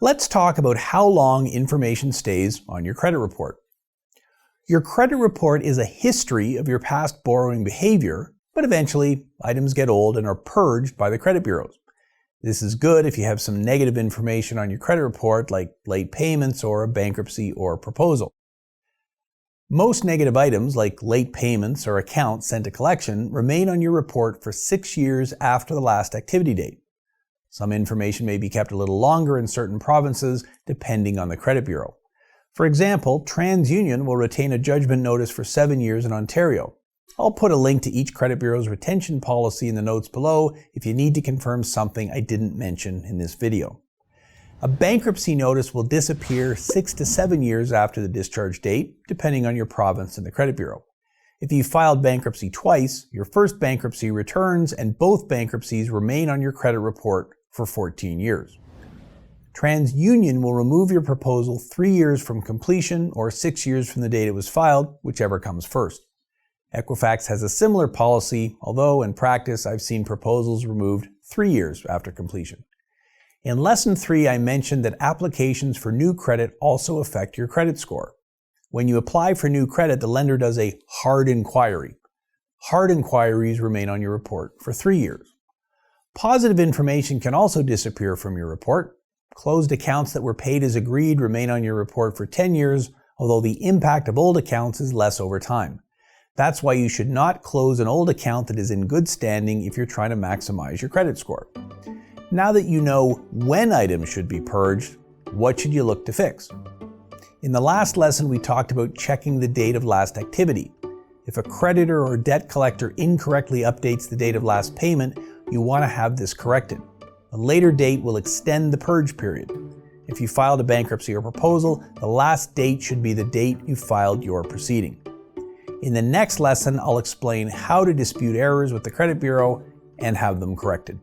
Let's talk about how long information stays on your credit report. Your credit report is a history of your past borrowing behavior, but eventually items get old and are purged by the credit bureaus. This is good if you have some negative information on your credit report like late payments or a bankruptcy or proposal. Most negative items like late payments or accounts sent to collection remain on your report for 6 years after the last activity date. Some information may be kept a little longer in certain provinces depending on the credit bureau. For example, TransUnion will retain a judgment notice for 7 years in Ontario. I'll put a link to each credit bureau's retention policy in the notes below if you need to confirm something I didn't mention in this video. A bankruptcy notice will disappear 6 to 7 years after the discharge date, depending on your province and the credit bureau. If you filed bankruptcy twice, your first bankruptcy returns and both bankruptcies remain on your credit report for 14 years. TransUnion will remove your proposal 3 years from completion or 6 years from the date it was filed, whichever comes first. Equifax has a similar policy, although in practice I've seen proposals removed 3 years after completion. In Lesson 3, I mentioned that applications for new credit also affect your credit score. When you apply for new credit, the lender does a hard inquiry. Hard inquiries remain on your report for 3 years. Positive information can also disappear from your report. Closed accounts that were paid as agreed remain on your report for 10 years, although the impact of old accounts is less over time. That's why you should not close an old account that is in good standing if you're trying to maximize your credit score. Now that you know when items should be purged, what should you look to fix? In the last lesson, we talked about checking the date of last activity. If a creditor or debt collector incorrectly updates the date of last payment, you want to have this corrected. A later date will extend the purge period. If you filed a bankruptcy or proposal, the last date should be the date you filed your proceeding. In the next lesson, I'll explain how to dispute errors with the credit bureau and have them corrected.